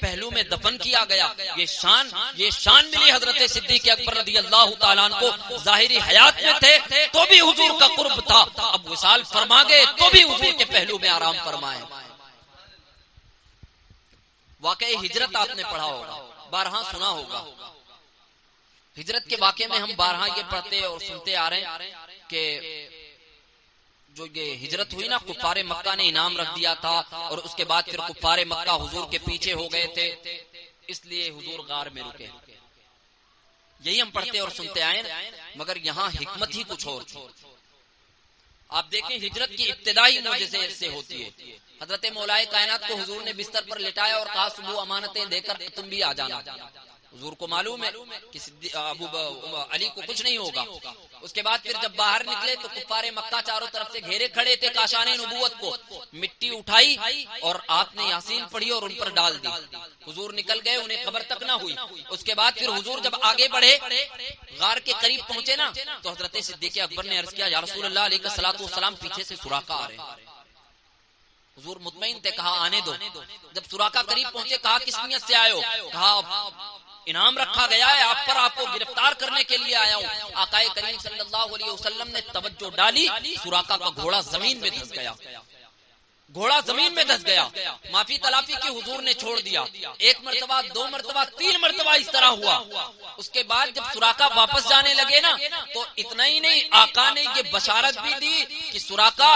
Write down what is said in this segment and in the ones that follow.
پہلو میں دفن کیا گیا. یہ شان ملی حضرت صدیق اکبر رضی اللہ تعالیٰ عنہ کو. ظاہری حیات میں تھے تو بھی حضور کا قرب تھا, اب وصال فرما گئے تو بھی حضور کے پہلو میں آرام فرمائے. واقعی ہجرت آپ نے پڑھا ہوگا, بارہا سنا ہوگا. ہجرت کے واقعے میں ہم بارہا یہ پڑھتے اور سنتے آ رہے ہیں کہ جو یہ ہجرت ہوئی نا, کفار مکہ نے انعام رکھ دیا تھا اور اس کے بعد پھر کفار مکہ حضور کے پیچھے ہو گئے تھے, اس لیے حضور غار میں رکے. یہی ہم پڑھتے اور سنتے آئے, مگر یہاں حکمت ہی کچھ اور تھی. آپ دیکھیں ہجرت کی ابتدائی معجزے سے ہوتی ہے. حضرت مولا کائنات کو حضور نے بستر پر لٹایا اور کہا صبح امانتیں دے کر تم بھی آ جانا. حضور کو معلوم ہے کہ ابو علی کو کچھ نہیں ہوگا. اس کے بعد پھر جب باہر نکلے تو کفار مکہ چاروں طرف سے گھیرے کھڑے تھے کاشان نبوت کو. مٹی اٹھائی اور آپ نے یاسین پڑھی اور ان پر ڈال دی. حضور نکل گئے, انہیں خبر تک نہ ہوئی. اس کے بعد پھر حضور جب آگے بڑھے, غار کے قریب پہنچے نا, تو حضرت صدیق اکبر نے عرض کیا یا رسول اللہ علیہ الصلوۃ والسلام پیچھے سے سراقہ آ رہے ہیں. حضور مطمئن تھے, کہا آنے دو. جب سراقہ قریب پہنچے کہا کس نیت سے آئے ہو؟ کہا انعام رکھا گیا ہے آپ پر, آپ کو گرفتار کرنے کے لیے آیا ہوں. آقا کریم صلی اللہ علیہ وسلم نے توجہ ڈالی, سراقہ کا گھوڑا زمین میں دھس گیا. گھوڑا زمین میں دھس گیا. معافی تلافی کی حضور نے چھوڑ دیا. ایک مرتبہ, دو مرتبہ, تین مرتبہ اس طرح ہوا. اس کے بعد جب سراقہ واپس جانے لگے نا, تو اتنا ہی نہیں, آقا نے یہ بشارت بھی دی کہ سراقہ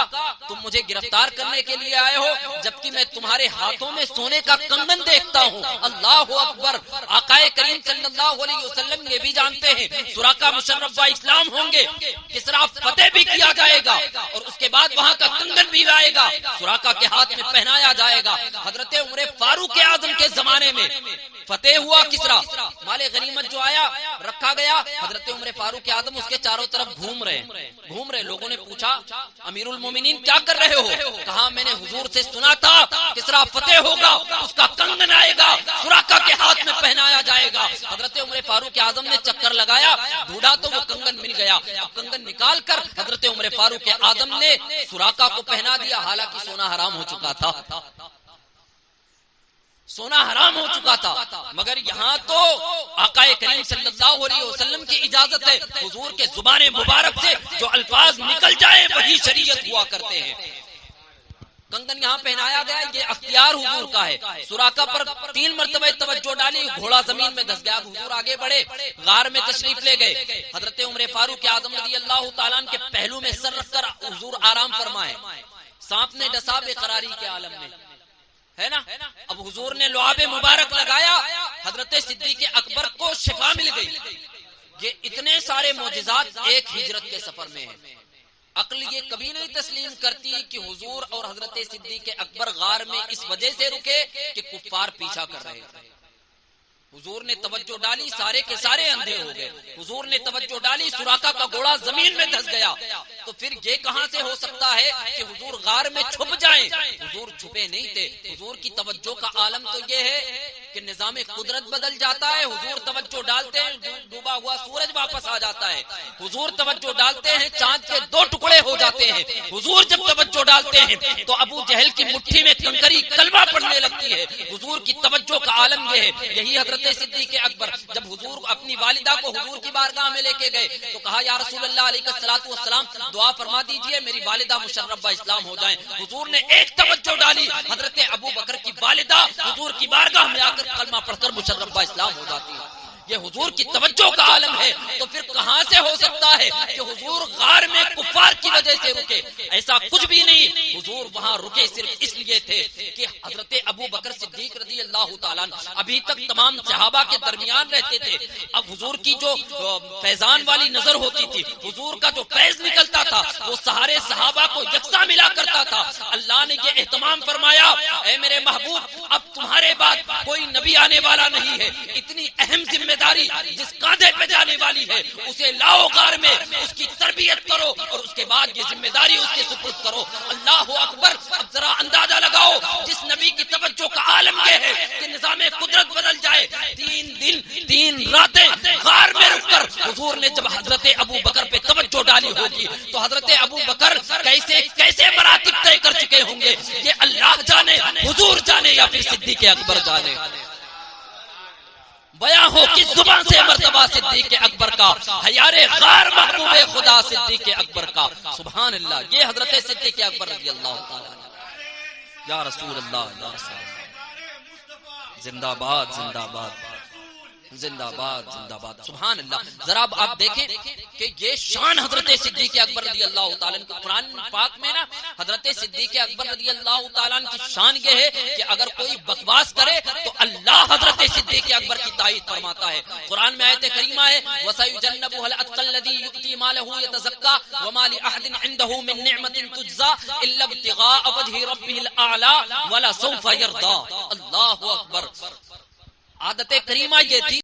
تم مجھے گرفتار کرنے کے لیے آئے ہو, جبکہ میں تمہارے ہاتھوں میں سونے کا کنگن دیکھتا ہوں. اللہ اکبر. آقا کریم صلی اللہ علیہ وسلم یہ بھی جانتے ہیں سراقہ مشرف با اسلام ہوں گے, کسرا فتح بھی کیا جائے گا اور اس کے بعد وہاں کا کنگن بھی لائے گا, سراقہ کے ہاتھ میں پہنایا جائے گا. حضرت عمر فاروق اعظم کے زمانے میں فتح ہوا کسرا, مال غنیمت جو آیا رکھا گیا. حضرت عمر فاروق اعظم اس کے چاروں طرف گھوم رہے. لوگوں نے پوچھا امیر المومنین کیا کر رہے ہو؟ کہا میں نے حضور سے سنا تھا کسرا فتح ہوگا, اس کا کنگن آئے گا, سراقہ کے ہاتھ میں پہنایا جائے گا. حضرت عمر فاروق اعظم نے چکر لگایا, ڈھونڈا تو وہ کنگن مل گیا. کنگن نکال کر حضرت عمر فاروق اعظم نے سراقہ کو پہنا دیا. حالانکہ سونا حرام ہو چکا تھا, سونا حرام ہو چکا تھا. مگر یہاں تو آقا کریم صلی اللہ علیہ وسلم کی اجازت ہے, حضور کے زبان مبارک سے جو الفاظ نکل جائیں وہی شریعت ہوا کرتے ہیں. کنگن یہاں پہنایا گیا, یہ اختیار حضور کا ہے. سراقہ پر تین مرتبہ توجہ ڈالی, گھوڑا زمین میں دھس گیا. حضور آگے بڑھے, غار میں تشریف لے گئے. حضرت عمر فاروق اعظم رضی اللہ تعالیٰ عنہ کے پہلو میں سر رکھ کر حضور آرام فرمائے. سانپ نے ڈسا بے قراری کے عالم میں, ہے نا. اب حضور نے لعاب مبارک لگایا, حضرت صدیق اکبر کو شفا مل گئی. یہ اتنے سارے معجزات ایک ہجرت کے سفر میں ہیں. عقل یہ کبھی نہیں تسلیم کرتی کہ حضور اور حضرت صدیق اکبر غار میں اس وجہ سے رکے کہ کفار پیچھا کر رہے تھے. حضور نے توجہ ڈالی, سارے کے سارے اندھے ہو گئے. حضور نے توجہ ڈالی, سراقہ کا گھوڑا زمین میں دھس گیا. تو پھر یہ کہاں سے ہو سکتا ہے کہ حضور غار میں چھپ جائیں؟ حضور چھپے نہیں تھے. حضور کی توجہ کا عالم تو یہ ہے کہ نظام قدرت بدل جاتا ہے. حضور توجہ ڈالتے ہیں, ڈوبا ہوا سورج واپس آ جاتا ہے. حضور توجہ ڈالتے ہیں, چاند کے دو ٹکڑے ہو جاتے ہیں. حضور جب توجہ ڈالتے ہیں تو ابو جہل کی مٹھی میں کنکری کلمہ پڑھنے لگتی ہے. حضور کی توجہ کا عالم یہ ہے. یہی حضرت صدیق اکبر جب حضور اپنی والدہ کو حضور کی بارگاہ میں لے کے گئے تو کہا یا رسول اللہ علیہ الصلوۃ والسلام دعا فرما دیجئے میری والدہ مشرف با اسلام ہو جائیں. حضور نے ایک توجہ ڈالی, حضرت ابو بکر کی والدہ حضور کی بارگاہ میں آ کر کلمہ پڑھ کر مشرف با اسلام ہو جاتی ہے. یہ حضور کی توجہ کا عالم ہے. تو پھر کہاں سے ہو سکتا ہے کہ حضور غار میں کفار کی وجہ سے رکے؟ ایسا کچھ بھی نہیں. حضور وہاں رکے صرف اس لیے تھے کہ حضرت ابو بکر صدیق رضی اللہ تعالیٰ ابھی تک تمام صحابہ کے درمیان رہتے تھے. اب حضور کی جو فیضان والی نظر ہوتی تھی, حضور کا جو فیض نکلتا تھا وہ سارے صحابہ کو یکساں ملا کرتا تھا. اللہ نے یہ اہتمام فرمایا, اے میرے محبوب اب تمہارے بعد کوئی نبی آنے والا نہیں ہے. اتنی اہم ذمہ داری جس کاندھے پہ جانے والی ہے اسے لاؤ غار میں, اس کی تربیت کرو اور اس کے بعد یہ ذمہ داری اس کے سپرد کرو. اللہ اکبر. اب ذرا اندازہ لگاؤ, جس نبی کی توجہ کا عالم یہ ہے کہ نظام قدرت بدل جائے, 3 دن 3 راتیں غار میں رک کر حضور نے جب حضرت ابو بکر پہ توجہ ڈالی ہوگی تو حضرت ابو بکر کیسے کیسے مراتب طے کر چکے ہوں گے, یہ اللہ جانے, حضور جانے یا پھر صدیق اکبر جانے. بیاں ہو کس زبان سے مرتبہ صدیق اکبر کا، حیار غار محبوب خدا صدیق اکبر کا. سبحان اللہ. یہ حضرت صدیق اکبر رضی اللہ تعالیٰ عنہ. یا رسول اللہ، یا رسول اللہ، زندہ باد زندہ باد زندہ باد زندہ باد. سبحان اللہ. ذرا آپ دیکھیں کہ یہ شان حضرت صدیق اکبر رضی اللہ تعالیٰ عنہ. قرآن پاک میں نا حضرت صدیق اکبر رضی اللہ تعالیٰ عنہ کی شان یہ ہے کہ اگر کوئی بکواس کرے تو اللہ حضرت صدیق اکبر کی تائید فرماتا ہے. قرآن میں آیت کریمہ ہے وَسَيُجَنَّبُهَا الْأَتْقَى الَّذِي يُؤْتِي مَالَهُ يَتَزَكَّى وَمَا لِأَحَدٍ عِندَهُ مِن نِّعْمَةٍ تُجْزَى إِلَّا ابْتِغَاءَ وَجْهِ رَبِّهِ الْأَعْلَى وَلَسَوْفَ يَرْضَى. اللہ اکبر. عادت کریمہ یہ تھی